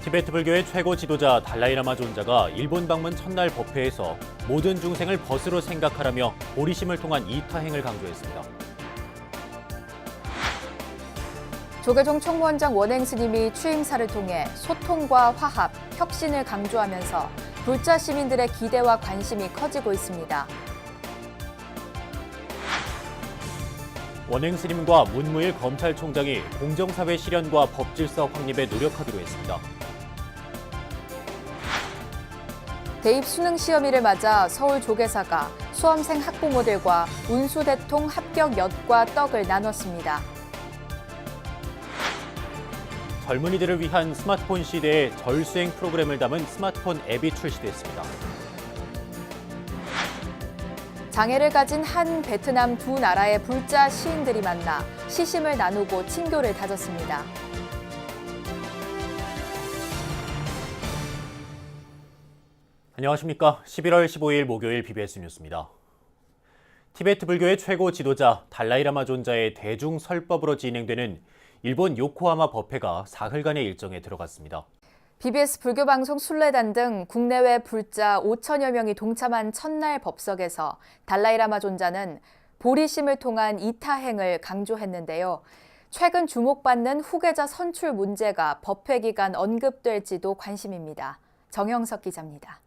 티베트 불교의 최고 지도자 달라이라마 존자가 일본 방문 첫날 법회에서 모든 중생을 벗으로 생각하라며 보리심을 통한 이타행을 강조했습니다. 조계종 총무원장 원행 스님이 취임사를 통해 소통과 화합, 혁신을 강조하면서 불자 시민들의 기대와 관심이 커지고 있습니다. 원행 스님과 문무일 검찰총장이 공정사회 실현과 법질서 확립에 노력하기로 했습니다. 대입 수능 시험일을 맞아 서울 조계사가 수험생 학부모들과 운수대통 합격 엿과 떡을 나눴습니다. 젊은이들을 위한 스마트폰 시대의 절수행 프로그램을 담은 스마트폰 앱이 출시됐습니다. 장애를 가진 한 베트남 두 나라의 불자 시인들이 만나 시심을 나누고 친교를 다졌습니다. 안녕하십니까. 11월 15일 목요일 BBS 뉴스입니다. 티베트 불교의 최고 지도자 달라이라마 존자의 대중 설법으로 진행되는 일본 요코하마 법회가 사흘간의 일정에 들어갔습니다. BBS 불교방송 순례단 등 국내외 불자 5천여 명이 동참한 첫날 법석에서 달라이라마 존자는 보리심을 통한 이타행을 강조했는데요. 최근 주목받는 후계자 선출 문제가 법회 기간 언급될지도 관심입니다. 정영석 기자입니다.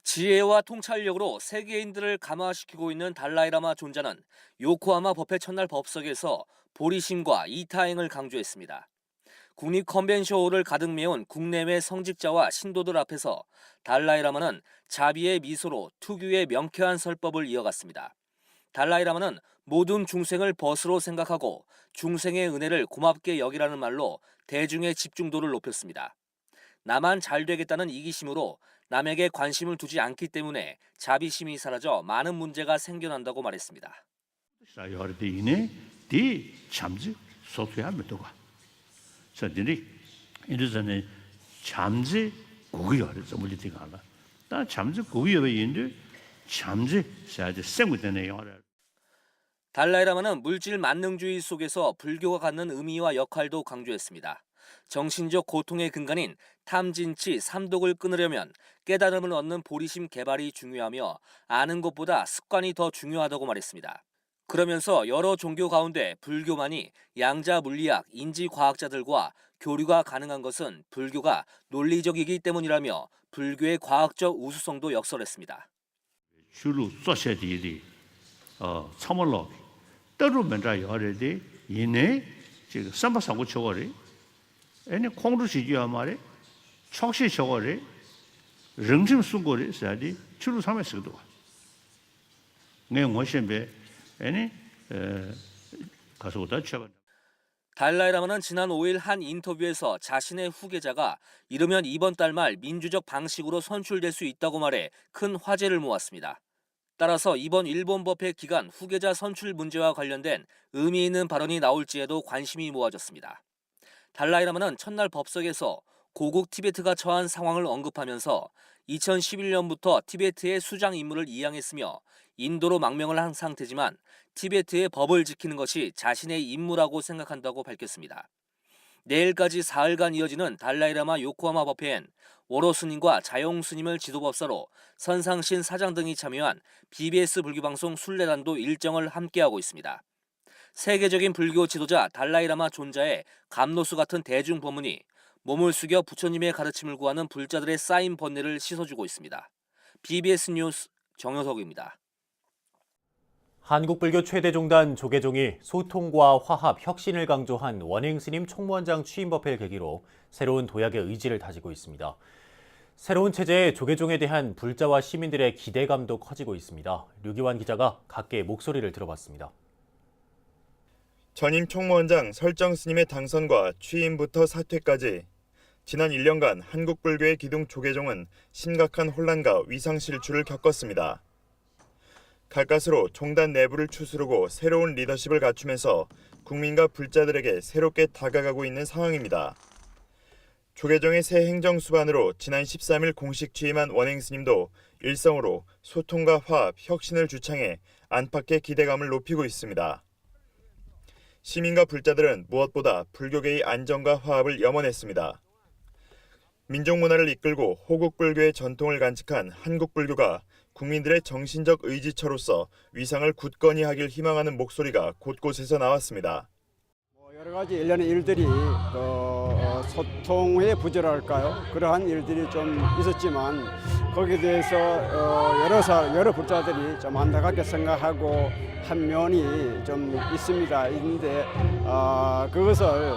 지혜와 통찰력으로 세계인들을 감화시키고 있는 달라이라마 존자는 요코하마 법회 첫날 법석에서 보리심과 이타행을 강조했습니다. 국립 컨벤션홀을 가득 메운 국내외 성직자와 신도들 앞에서 달라이라마는 자비의 미소로 특유의 명쾌한 설법을 이어갔습니다. 달라이라마는 모든 중생을 벗으로 생각하고 중생의 은혜를 고맙게 여기라는 말로 대중의 집중도를 높였습니다. 나만 잘 되겠다는 이기심으로 남에게 관심을 두지 않기 때문에 자비심이 사라져 많은 문제가 생겨난다고 말했습니다. 달라이라마는 물질 만능주의 속에서 불교가 갖는 의미와 역할도 강조했습니다. 정신적 고통의 근간인 탐진치, 삼독을 끊으려면 깨달음을 얻는 보리심 개발이 중요하며 아는 것보다 습관이 더 중요하다고 말했습니다. 그러면서 여러 종교 가운데 불교만이 양자 물리학, 인지과학자들과 교류가 가능한 것은 불교가 논리적이기 때문이라며 불교의 과학적 우수성도 역설했습니다. 주로 소시에디디 참을로 떠루면자 여래디 이내 지금 삼바상고 저거리 애니 콩루시지야 말에 촉시 저거리 릉심 순고리 사디 주로 삼에서도 내 뭐신배 애니 가서다 쳐봐. 달라이라마는 지난 5일 한 인터뷰에서 자신의 후계자가 이르면 이번 달 말 민주적 방식으로 선출될 수 있다고 말해 큰 화제를 모았습니다. 따라서 이번 일본 법회 기간 후계자 선출 문제와 관련된 의미 있는 발언이 나올지에도 관심이 모아졌습니다. 달라이라마는 첫날 법석에서 고국 티베트가 처한 상황을 언급하면서 2011년부터 티베트의 수장 임무를 이양했으며 인도로 망명을 한 상태지만 티베트의 법을 지키는 것이 자신의 임무라고 생각한다고 밝혔습니다. 내일까지 사흘간 이어지는 달라이라마 요코하마 법회엔 워로 스님과 자용 스님을 지도법사로 선상신 사장 등이 참여한 BBS 불교방송 순례단도 일정을 함께하고 있습니다. 세계적인 불교 지도자 달라이라마 존자의 감로수 같은 대중 법문이 몸을 숙여 부처님의 가르침을 구하는 불자들의 쌓인 번뇌를 씻어주고 있습니다. BBS 뉴스 정효석입니다. 한국불교 최대종단 조계종이 소통과 화합, 혁신을 강조한 원행 스님 총무원장 취임 법회를 계기로 새로운 도약의 의지를 다지고 있습니다. 새로운 체제의 조계종에 대한 불자와 시민들의 기대감도 커지고 있습니다. 류기환 기자가 각계의 목소리를 들어봤습니다. 전임 총무원장 설정 스님의 당선과 취임부터 사퇴까지 지난 1년간 한국불교의 기둥 조계종은 심각한 혼란과 위상 실추를 겪었습니다. 가까스로 종단 내부를 추스르고 새로운 리더십을 갖추면서 국민과 불자들에게 새롭게 다가가고 있는 상황입니다. 조계종의 새 행정수반으로 지난 13일 공식 취임한 원행 스님도 일성으로 소통과 화합, 혁신을 주창해 안팎의 기대감을 높이고 있습니다. 시민과 불자들은 무엇보다 불교계의 안정과 화합을 염원했습니다. 민족문화를 이끌고 호국불교의 전통을 간직한 한국불교가 국민들의 정신적 의지처로서 위상을 굳건히 하길 희망하는 목소리가 곳곳에서 나왔습니다. 여러 가지 일련의 일들이 소통의 부재랄까요? 그러한 일들이 좀 있었지만 거기에 대해서 여러 불자들이 좀 안타깝게 생각하고 한 면이 좀 있습니다. 있는데 그것을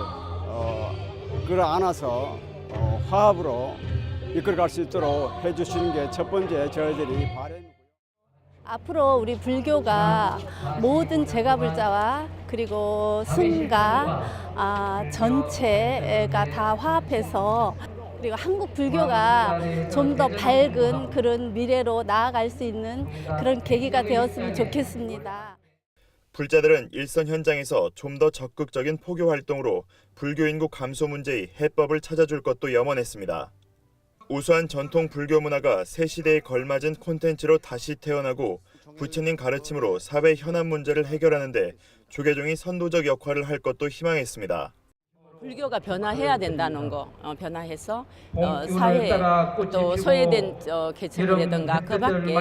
끌어안아서 화합으로 이끌어갈 수 있도록 해주시는 게 첫 번째 저희들이 바람이고요. 앞으로 우리 불교가 모든 제가불자와 그리고 승가 전체가 다 화합해서 그리고 한국 불교가 좀 더 밝은 그런 미래로 나아갈 수 있는 그런 계기가 되었으면 좋겠습니다. 불자들은 일선 현장에서 좀 더 적극적인 포교 활동으로 불교 인구 감소 문제의 해법을 찾아줄 것도 염원했습니다. 우수한 전통 불교 문화가 새 시대에 걸맞은 콘텐츠로 다시 태어나고 부처님 가르침으로 사회 현안 문제를 해결하는 데 조계종이 선도적 역할을 할 것도 희망했습니다. 불교가 변화해야 된다는 거, 변화해서 사회 또 소외된 계층이라든가 그 밖에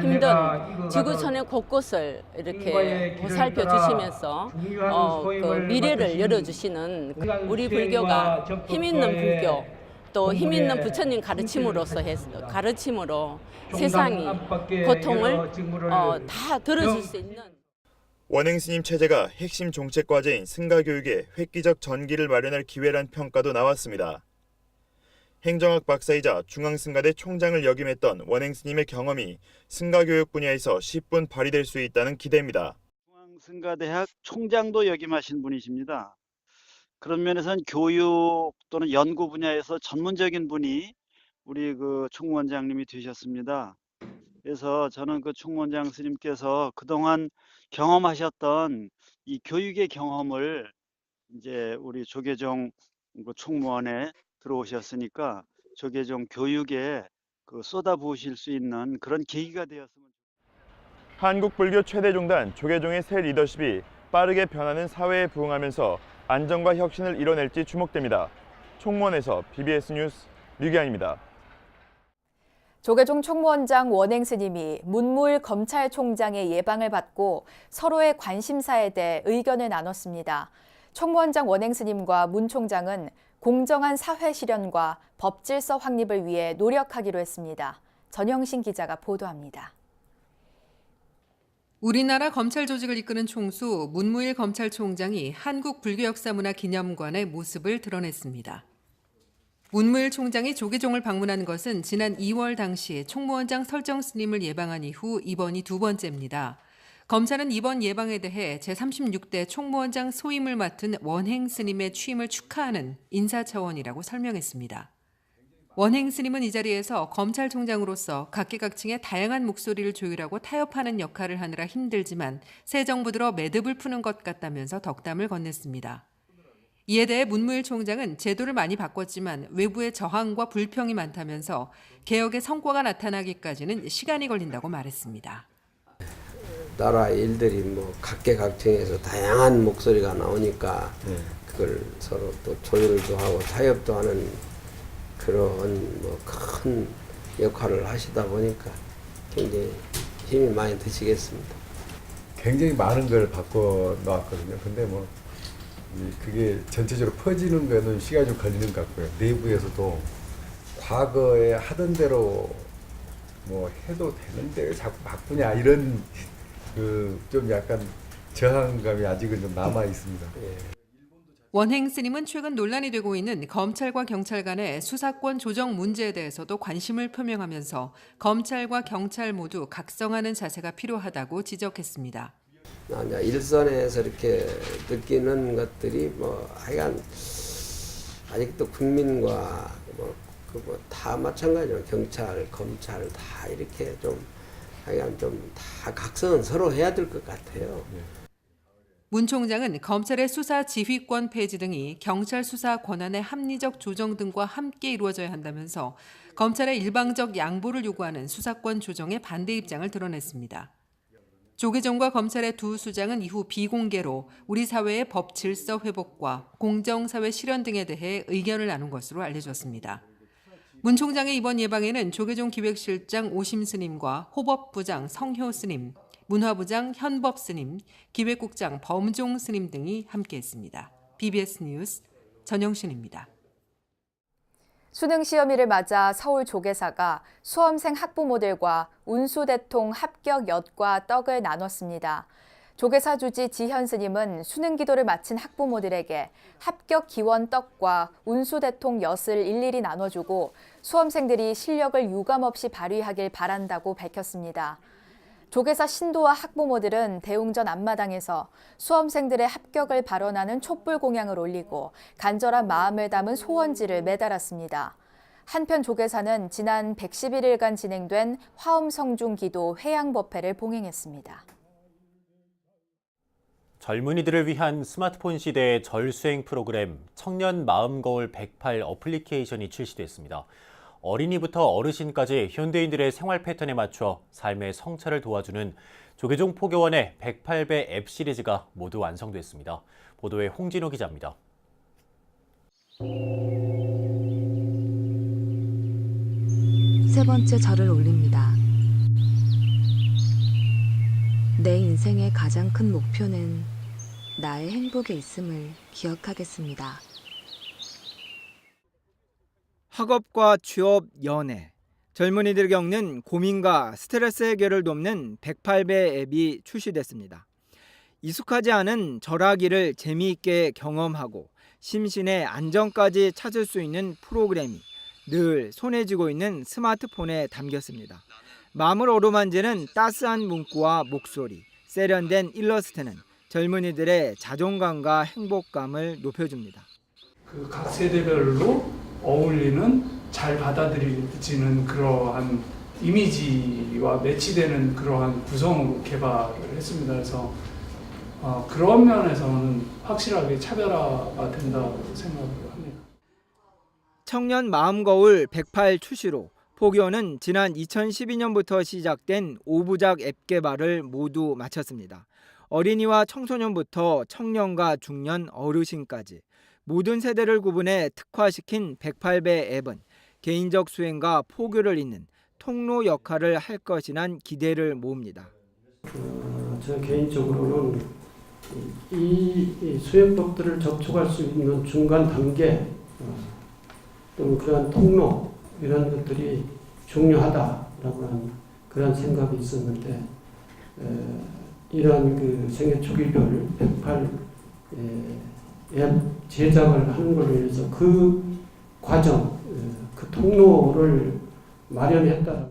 힘든 지구촌의 곳곳을 이렇게 보살펴 주시면서 그 미래를 열어주시는 우리 불교가 힘 있는 불교 또 힘 있는 부처님 가르침으로 세상이 고통을 다 들어줄 수 있는 원행스님 체제가 핵심 정책 과제인 승가교육에 획기적 전기를 마련할 기회란 평가도 나왔습니다. 행정학 박사이자 중앙승가대 총장을 역임했던 원행스님의 경험이 승가교육 분야에서 10분 발휘될 수 있다는 기대입니다. 중앙승가대학 총장도 역임하신 분이십니다. 그런 면에서는 교육 또는 연구 분야에서 전문적인 분이 우리 그 총무원장님이 되셨습니다. 그래서 저는 그 총무원장 스님께서 그동안 경험하셨던 이 교육의 경험을 이제 우리 조계종 총무원에 들어오셨으니까 조계종 교육에 그 쏟아부으실 수 있는 그런 계기가 되었으면 좋겠습니다. 한국불교 최대 종단 조계종의 새 리더십이 빠르게 변하는 사회에 부응하면서 안정과 혁신을 이뤄낼지 주목됩니다. 총무원에서 BBS 뉴스 류기환입니다. 조계종 총무원장 원행스님이 문무일 검찰총장의 예방을 받고 서로의 관심사에 대해 의견을 나눴습니다. 총무원장 원행스님과 문 총장은 공정한 사회 실현과 법 질서 확립을 위해 노력하기로 했습니다. 전영신 기자가 보도합니다. 우리나라 검찰 조직을 이끄는 총수 문무일 검찰총장이 한국불교역사문화기념관의 모습을 드러냈습니다. 문무일 총장이 조계종을 방문한 것은 지난 2월 당시 총무원장 설정 스님을 예방한 이후 이번이 두 번째입니다. 검찰은 이번 예방에 대해 제36대 총무원장 소임을 맡은 원행 스님의 취임을 축하하는 인사차원이라고 설명했습니다. 원행 스님은 이 자리에서 검찰총장으로서 각계각층의 다양한 목소리를 조율하고 타협하는 역할을 하느라 힘들지만 새 정부 들어 매듭을 푸는 것 같다면서 덕담을 건넸습니다. 이에 대해 문무일 총장은 제도를 많이 바꿨지만 외부의 저항과 불평이 많다면서 개혁의 성과가 나타나기까지는 시간이 걸린다고 말했습니다. 나라 일들이 뭐 각계각층에서 다양한 목소리가 나오니까 그걸 서로 또 조율도 하고 타협도 하는 그런 뭐 큰 역할을 하시다 보니까 굉장히 힘이 많이 드시겠습니다. 굉장히 많은 걸 바꿔 놓았거든요. 근데 뭐 그게 전체적으로 퍼지는 거는 시간이 좀 걸리는 것 같고요. 내부에서도 과거에 하던 대로 뭐 해도 되는데 왜 자꾸 바꾸냐 이런 그 좀 약간 저항감이 아직은 좀 남아 있습니다. 원행 스님은 최근 논란이 되고 있는 검찰과 경찰 간의 수사권 조정 문제에 대해서도 관심을 표명하면서 검찰과 경찰 모두 각성하는 자세가 필요하다고 지적했습니다. 일선에서 이렇게 느끼는 것들이 뭐 하여간 아직도 국민과 다 마찬가지로 경찰, 검찰 다 이렇게 좀 하여간 좀 다 각성은 서로 해야 될 것 같아요. 문 총장은 검찰의 수사 지휘권 폐지 등이 경찰 수사 권한의 합리적 조정 등과 함께 이루어져야 한다면서 검찰의 일방적 양보를 요구하는 수사권 조정에 반대 입장을 드러냈습니다. 조계종과 검찰의 두 수장은 이후 비공개로 우리 사회의 법 질서 회복과 공정사회 실현 등에 대해 의견을 나눈 것으로 알려졌습니다. 문 총장의 이번 예방에는 조계종 기획실장 오심 스님과 호법부장 성효 스님, 문화부장 현법 스님, 기획국장 범종 스님 등이 함께했습니다. BBS 뉴스 전영신입니다. 수능 시험일을 맞아 서울 조계사가 수험생 학부모들과 운수대통 합격 엿과 떡을 나눴습니다. 조계사 주지 지현 스님은 수능 기도를 마친 학부모들에게 합격 기원 떡과 운수대통 엿을 일일이 나눠주고 수험생들이 실력을 유감없이 발휘하길 바란다고 밝혔습니다. 조계사 신도와 학부모들은 대웅전 앞마당에서 수험생들의 합격을 발언하는 촛불 공양을 올리고 간절한 마음을 담은 소원지를 매달았습니다. 한편 조계사는 지난 111일간 진행된 화엄성중기도 회양법회를 봉행했습니다. 젊은이들을 위한 스마트폰 시대의 절수행 프로그램 청년 마음거울 108 어플리케이션이 출시됐습니다. 어린이부터 어르신까지 현대인들의 생활 패턴에 맞춰 삶의 성찰을 도와주는 조계종 포교원의 108배 앱 시리즈가 모두 완성됐습니다. 보도에 홍진호 기자입니다. 세 번째 절을 올립니다. 내 인생의 가장 큰 목표는 나의 행복에 있음을 기억하겠습니다. 학업과 취업, 연애, 젊은이들이 겪는 고민과 스트레스 해결을 돕는 108배 앱이 출시됐습니다. 익숙하지 않은 절하기를 재미있게 경험하고 심신의 안정까지 찾을 수 있는 프로그램이 늘 손에 쥐고 있는 스마트폰에 담겼습니다. 마음을 어루만지는 따스한 문구와 목소리, 세련된 일러스트는 젊은이들의 자존감과 행복감을 높여줍니다. 각 세대별로 어울리는 잘 받아들여지는 그러한 이미지와 매치되는 그러한 구성으로 개발을 했습니다. 그래서 그런 면에서는 확실하게 차별화가 된다고 생각을 합니다. 청년 마음거울 108 출시로 포교원은 지난 2012년부터 시작된 5부작 앱 개발을 모두 마쳤습니다. 어린이와 청소년부터 청년과 중년, 어르신까지 모든 세대를 구분해 특화시킨 108배 앱은 개인적 수행과 포교를 잇는 통로 역할을 할 것이란 기대를 모읍니다. 저 개인적으로는 이 수행법들을 접촉할 수 있는 중간 단계 또는 그런 통로 이런 것들이 중요하다라고 하는 그런 생각이 있었는데 이러한 그 생애 초기별 108 앱 제작을 하는 걸로 인해서 그 과정, 그 통로를 마련했다.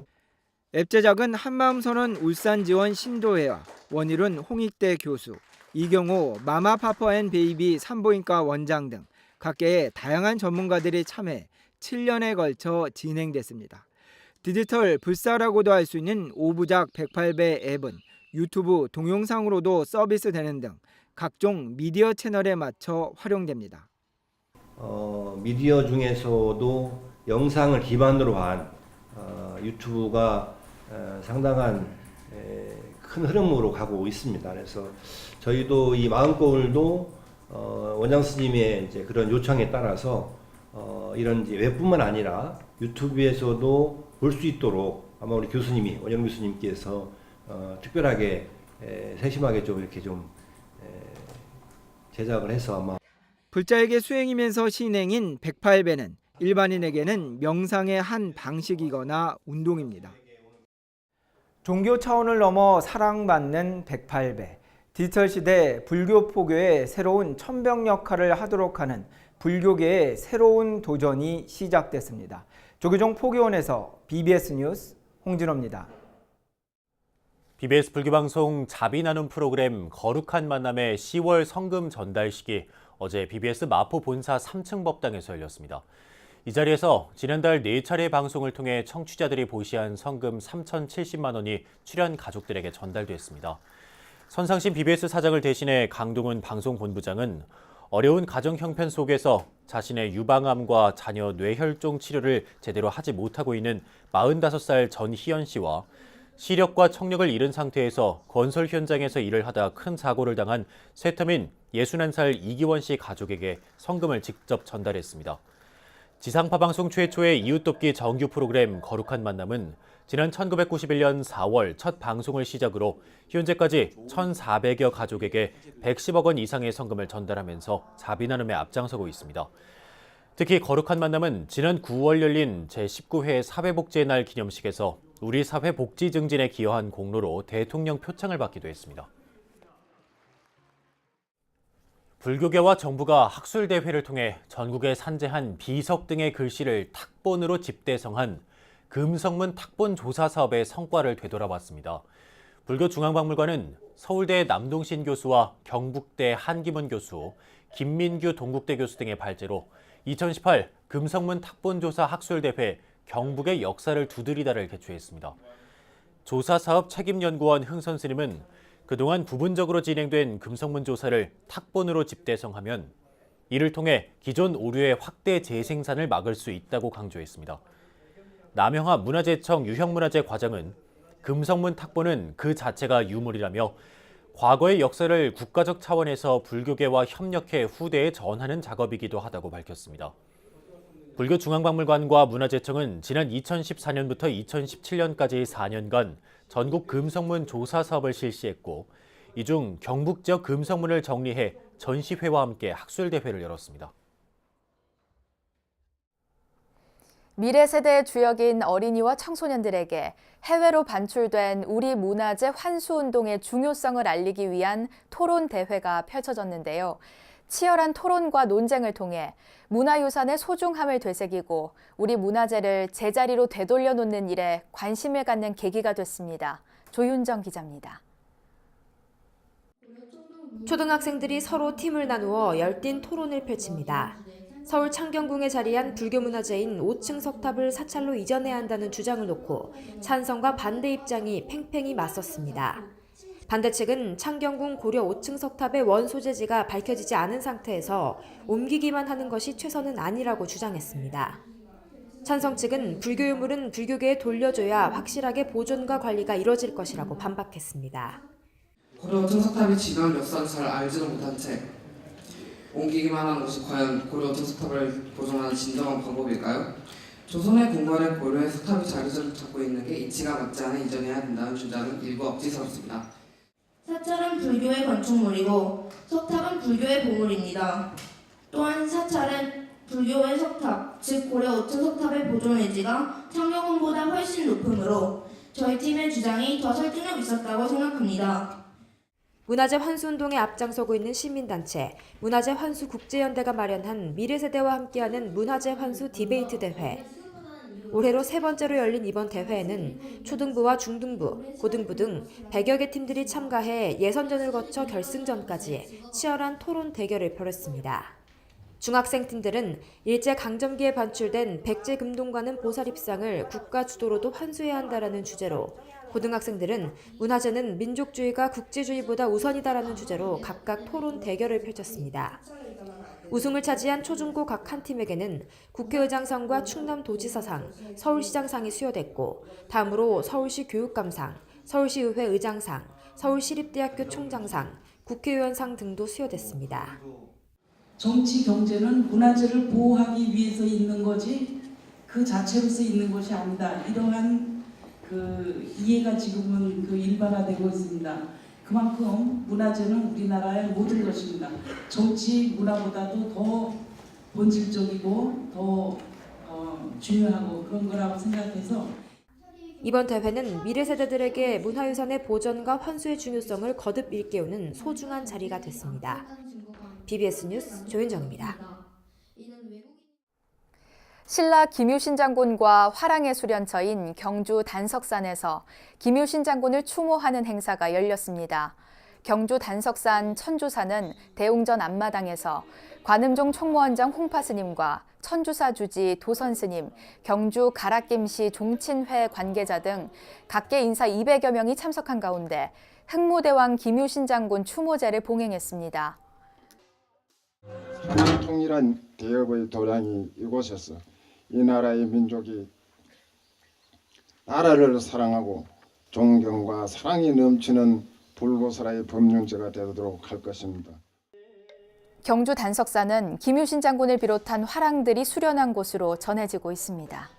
앱 제작은 한마음선언 울산지원 신도회와 원일훈 홍익대 교수, 이경호 마마파퍼앤베이비 산부인과 원장 등 각계의 다양한 전문가들이 참여해 7년에 걸쳐 진행됐습니다. 디지털 불사라고도 할 수 있는 5부작 108배 앱은 유튜브 동영상으로도 서비스되는 등 각종 미디어 채널에 맞춰 활용됩니다. 미디어 중에서도 영상을 기반으로 한 유튜브가 상당한 큰 흐름으로 가고 있습니다. 그래서 저희도 이 마음거울도 원장 스님의 이제 그런 요청에 따라서 이런 이제 웹뿐만 아니라 유튜브에서도 볼 수 있도록 아마 우리 교수님이 원영 교수님께서 특별하게 세심하게 좀 이렇게 좀 제작을 해서 아마 불자에게 수행이면서 신행인 108배는 일반인에게는 명상의 한 방식이거나 운동입니다. 종교 차원을 넘어 사랑받는 108배. 디지털 시대 불교 포교의 새로운 천병 역할을 하도록 하는 불교계의 새로운 도전이 시작됐습니다. 조계종 포교원에서 BBS 뉴스 홍진호입니다. BBS 불교방송 자비 나눔 프로그램 거룩한 만남의 10월 성금 전달식이 어제 BBS 마포 본사 3층 법당에서 열렸습니다. 이 자리에서 지난달 4차례 방송을 통해 청취자들이 보시한 성금 3,070만 원이 출연 가족들에게 전달됐습니다. 선상신 BBS 사장을 대신해 강동훈 방송본부장은 어려운 가정 형편 속에서 자신의 유방암과 자녀 뇌혈종 치료를 제대로 하지 못하고 있는 45살 전희연 씨와 시력과 청력을 잃은 상태에서 건설 현장에서 일을 하다 큰 사고를 당한 세터민 61살 이기원 씨 가족에게 성금을 직접 전달했습니다. 지상파 방송 최초의 이웃돕기 정규 프로그램 거룩한 만남은 지난 1991년 4월 첫 방송을 시작으로 현재까지 1,400여 가족에게 110억 원 이상의 성금을 전달하면서 자비 나눔에 앞장서고 있습니다. 특히 거룩한 만남은 지난 9월 열린 제19회 사회복지의 날 기념식에서 우리 사회 복지 증진에 기여한 공로로 대통령 표창을 받기도 했습니다. 불교계와 정부가 학술대회를 통해 전국에 산재한 비석 등의 글씨를 탁본으로 집대성한 금성문 탁본 조사 사업의 성과를 되돌아봤습니다. 불교중앙박물관은 서울대 남동신 교수와 경북대 한기문 교수, 김민규 동국대 교수 등의 발제로 2018 금성문 탁본 조사 학술대회 경북의 역사를 두드리다를 개최했습니다. 조사 사업 책임연구원 흥선 스님은 그동안 부분적으로 진행된 금성문 조사를 탁본으로 집대성하면 이를 통해 기존 오류의 확대 재생산을 막을 수 있다고 강조했습니다. 남영하 문화재청 유형문화재 과장은 금성문 탁본은 그 자체가 유물이라며 과거의 역사를 국가적 차원에서 불교계와 협력해 후대에 전하는 작업이기도 하다고 밝혔습니다. 불교중앙박물관과 문화재청은 지난 2014년부터 2017년까지 4년간 전국 금성문 조사 사업을 실시했고 이 중 경북 지역 금성문을 정리해 전시회와 함께 학술대회를 열었습니다. 미래 세대의 주역인 어린이와 청소년들에게 해외로 반출된 우리 문화재 환수운동의 중요성을 알리기 위한 토론대회가 펼쳐졌는데요. 치열한 토론과 논쟁을 통해 문화유산의 소중함을 되새기고 우리 문화재를 제자리로 되돌려 놓는 일에 관심을 갖는 계기가 됐습니다. 조윤정 기자입니다. 초등학생들이 서로 팀을 나누어 열띤 토론을 펼칩니다. 서울 창경궁에 자리한 불교문화재인 5층 석탑을 사찰로 이전해야 한다는 주장을 놓고 찬성과 반대 입장이 팽팽히 맞섰습니다. 반대 측은 창경궁 고려 5층 석탑의 원 소재지가 밝혀지지 않은 상태에서 옮기기만 하는 것이 최선은 아니라고 주장했습니다. 찬성 측은 불교 유물은 불교계에 돌려줘야 확실하게 보존과 관리가 이뤄질 것이라고 반박했습니다. 고려 5층 석탑의 진화 역사를 잘 알지도 못한 채 옮기기만 하는 것이 과연 고려 5층 석탑을 보존하는 진정한 방법일까요? 조선의 궁궐에 고려의 석탑이 자리를 잡고 있는 게 이치가 맞지 않아 이전해야 된다는 주장은 일부 억지스럽습니다. 사찰은 불교의 건축물이고 석탑은 불교의 보물입니다. 또한 사찰은 불교의 석탑, 즉 고려 5층 석탑의 보존 의지가 창경궁보다 훨씬 높으므로 저희 팀의 주장이 더 설득력 있었다고 생각합니다. 문화재 환수운동에 앞장서고 있는 시민단체 문화재 환수 국제연대가 마련한 미래세대와 함께하는 문화재 환수 디베이트 대회. 올해로 3번째로 열린 이번 대회에는 초등부와 중등부, 고등부 등 100여 개 팀들이 참가해 예선전을 거쳐 결승전까지 치열한 토론 대결을 벌였습니다. 중학생 팀들은 일제강점기에 반출된 백제 금동관은 보살입상을 국가 주도로도 환수해야 한다라는 주제로, 고등학생들은 문화재는 민족주의가 국제주의보다 우선이다라는 주제로 각각 토론 대결을 펼쳤습니다. 우승을 차지한 초중고 각 한 팀에게는 국회의장상과 충남도지사상, 서울시장상이 수여됐고 다음으로 서울시 교육감상, 서울시의회 의장상, 서울시립대학교 총장상, 국회의원상 등도 수여됐습니다. 정치 경제는 문화재를 보호하기 위해서 있는 거지 그 자체로서 있는 것이 아니다. 이러한 이해가 지금은 일반화되고 있습니다. 그만큼 문화재는 우리나라의 모든 것입니다. 정치 문화보다도 더 본질적이고 더 중요하고 그런 거라고 생각해서 이번 대회는 미래 세대들에게 문화유산의 보존과 환수의 중요성을 거듭 일깨우는 소중한 자리가 됐습니다. BBS 뉴스 조윤정입니다. 신라 김유신 장군과 화랑의 수련처인 경주 단석산에서 김유신 장군을 추모하는 행사가 열렸습니다. 경주 단석산 천주사는 대웅전 앞마당에서 관음종 총무원장 홍파 스님과 천주사 주지 도선 스님, 경주 가락김씨 종친회 관계자 등 각계 인사 200여 명이 참석한 가운데 흑무대왕 김유신 장군 추모제를 봉행했습니다. 통일한 대업의 도량이 이곳에서 이 나라의 민족이 나라를 사랑하고 존경과 사랑이 넘치는 불보살의 법륜제가 되도록 할 것입니다. 경주 단석사는 김유신 장군을 비롯한 화랑들이 수련한 곳으로 전해지고 있습니다.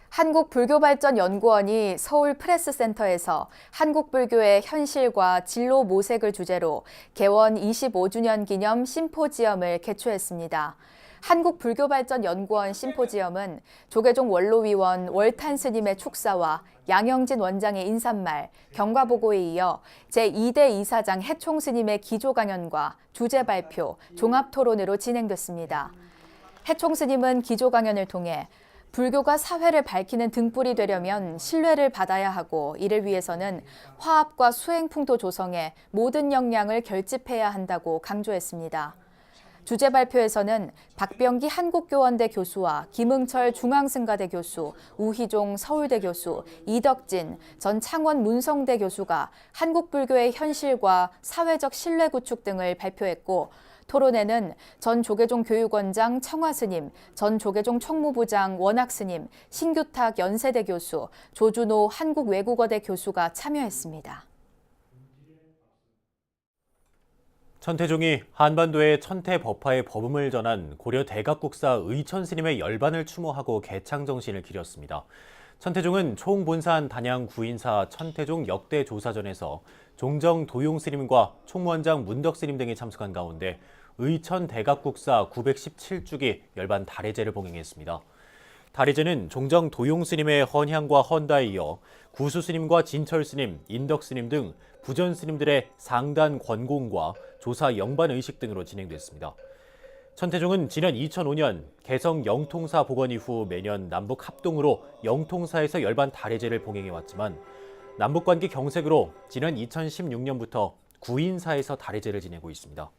한국불교발전연구원이 서울 프레스센터에서 한국불교의 현실과 진로 모색을 주제로 개원 25주년 기념 심포지엄을 개최했습니다. 한국불교발전연구원 심포지엄은 조계종 원로위원 월탄 스님의 축사와 양영진 원장의 인사말, 경과보고에 이어 제2대 이사장 해총 스님의 기조 강연과 주제 발표, 종합 토론으로 진행됐습니다. 해총 스님은 기조 강연을 통해 불교가 사회를 밝히는 등불이 되려면 신뢰를 받아야 하고 이를 위해서는 화합과 수행풍토 조성에 모든 역량을 결집해야 한다고 강조했습니다. 주제 발표에서는 박병기 한국교원대 교수와 김응철 중앙승가대 교수, 우희종 서울대 교수, 이덕진 전 창원 문성대 교수가 한국불교의 현실과 사회적 신뢰 구축 등을 발표했고 토론회는 전 조계종 교육원장 청화스님, 전 조계종 총무부장 원학스님, 신규탁 연세대 교수, 조준호 한국외국어대 교수가 참여했습니다. 천태종이 한반도의 천태 법화의 법음을 전한 고려 대각국사 의천 스님의 열반을 추모하고 개창 정신을 기렸습니다. 천태종은 총본산 단양 구인사 천태종 역대 조사전에서 종정 도용 스님과 총무원장 문덕 스님 등이 참석한 가운데 의천 대각국사 917주기 열반 달해제를 봉행했습니다. 달해제는 종정 도용 스님의 헌향과 헌다에 이어 구수 스님과 진철 스님, 인덕 스님 등 부전 스님들의 상단 권공과 조사 영반 의식 등으로 진행됐습니다. 천태종은 지난 2005년 개성 영통사 복원 이후 매년 남북 합동으로 영통사에서 열반 달해제를 봉행해왔지만 남북관계 경색으로 지난 2016년부터 구인사에서 달해제를 지내고 있습니다.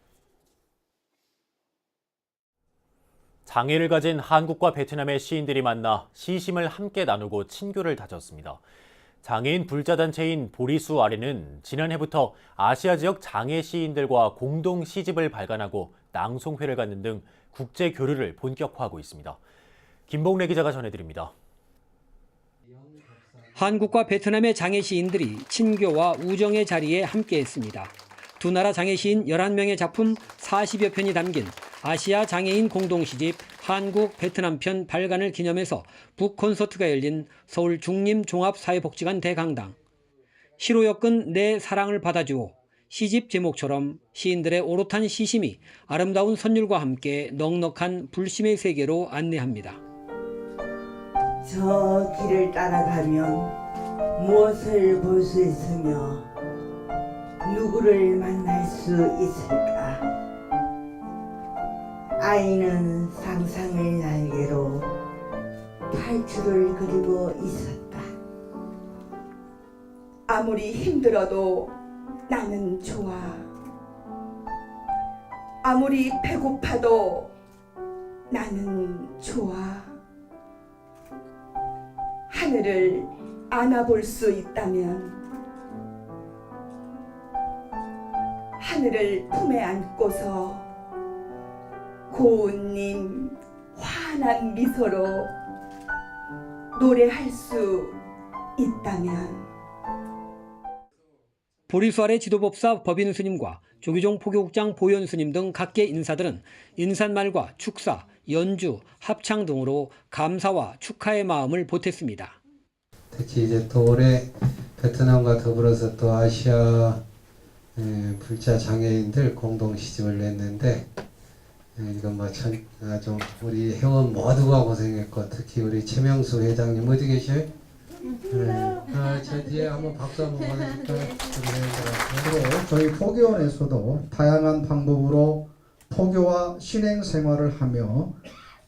장애를 가진 한국과 베트남의 시인들이 만나 시심을 함께 나누고 친교를 다졌습니다. 장애인 불자단체인 보리수 아래는 지난해부터 아시아 지역 장애 시인들과 공동 시집을 발간하고 낭송회를 갖는 등 국제 교류를 본격화하고 있습니다. 김봉래 기자가 전해드립니다. 한국과 베트남의 장애 시인들이 친교와 우정의 자리에 함께했습니다. 두 나라 장애 시인 11명의 작품 40여 편이 담긴 아시아 장애인 공동시집 한국 베트남 편 발간을 기념해서 북콘서트가 열린 서울 중림종합사회복지관 대강당. 시로 엮은 내 사랑을 받아주오. 시집 제목처럼 시인들의 오롯한 시심이 아름다운 선율과 함께 넉넉한 불심의 세계로 안내합니다. 저 길을 따라가면 무엇을 볼 수 있으며 누구를 만날 수 있을까? 아이는 상상의 날개로 탈출을 그리고 있었다. 아무리 힘들어도 나는 좋아. 아무리 배고파도 나는 좋아. 하늘을 안아볼 수 있다면 하늘을 품에 안고서 고운님 환한 미소로 노래할 수 있다면. 보리수 아래 지도법사 법인 스님과 조계종 포교국장 보현 스님 등 각계 인사들은 인사말과 축사, 연주, 합창 등으로 감사와 축하의 마음을 보탰습니다. 특히 이제 또 올해 베트남과 더불어서 또 아시아 불자 장애인들 공동 시집을 냈는데 이건 뭐 좀 우리 회원 모두가 고생했고 특히 우리 최명수 회장님 어디 계셔요? 저 뒤에 한번 박수 한번 보내줄까요? 저희 포교원에서도 다양한 방법으로 포교와 신행 생활을 하며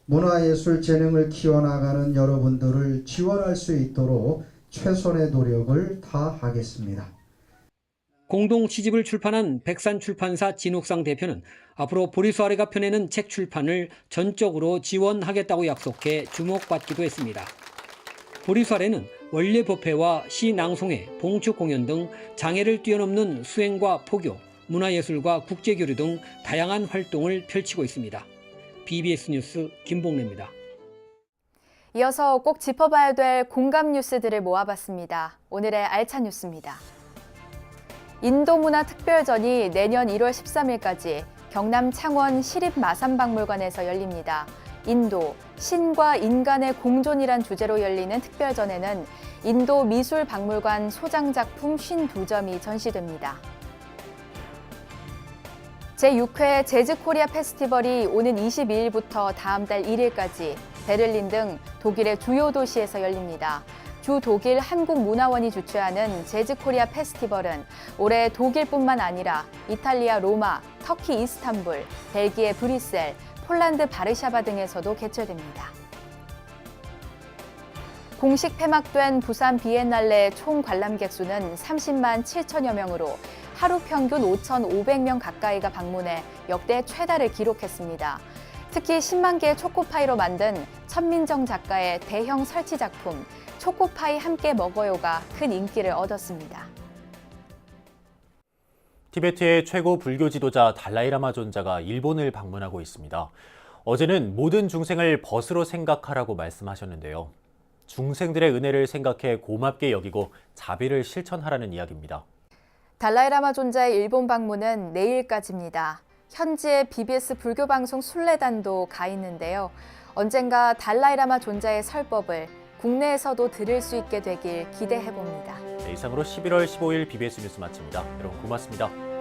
문화예술 재능을 키워나가는 여러분들을 지원할 수 있도록 최선의 노력을 다하겠습니다. 공동 시집을 출판한 백산출판사 진옥상 대표는 앞으로 보리수 아래가 펴내는 책 출판을 전적으로 지원하겠다고 약속해 주목받기도 했습니다. 보리수 아래는 원례 법회와 시 낭송회, 봉축 공연 등 장애를 뛰어넘는 수행과 포교, 문화예술과 국제교류 등 다양한 활동을 펼치고 있습니다. BBS 뉴스 김봉래입니다. 이어서 꼭 짚어봐야 될 공감 뉴스들을 모아봤습니다. 오늘의 알찬 뉴스입니다. 인도문화특별전이 내년 1월 13일까지 경남 창원 시립마산박물관에서 열립니다. 인도, 신과 인간의 공존이란 주제로 열리는 특별전에는 인도 미술박물관 소장작품 52점이 전시됩니다. 제6회 재즈코리아 페스티벌이 오는 22일부터 다음 달 1일까지 베를린 등 독일의 주요 도시에서 열립니다. 주 독일 한국문화원이 주최하는 재즈코리아 페스티벌은 올해 독일뿐만 아니라 이탈리아 로마, 터키 이스탄불, 벨기에 브뤼셀, 폴란드 바르샤바 등에서도 개최됩니다. 공식 폐막된 부산 비엔날레 총 관람객 수는 30만 7천여 명으로 하루 평균 5,500명 가까이가 방문해 역대 최다를 기록했습니다. 특히 10만 개의 초코파이로 만든 천민정 작가의 대형 설치 작품 초코파이 함께 먹어요가 큰 인기를 얻었습니다. 티베트의 최고 불교 지도자 달라이라마 존자가 일본을 방문하고 있습니다. 어제는 모든 중생을 벗으로 생각하라고 말씀하셨는데요. 중생들의 은혜를 생각해 고맙게 여기고 자비를 실천하라는 이야기입니다. 달라이라마 존자의 일본 방문은 내일까지입니다. 현지의 BBS 불교방송 순례단도 가 있는데요. 언젠가 달라이라마 존자의 설법을 국내에서도 들을 수 있게 되길 기대해봅니다. 이상으로 11월 15일 BBS 뉴스 마칩니다. 여러분 고맙습니다.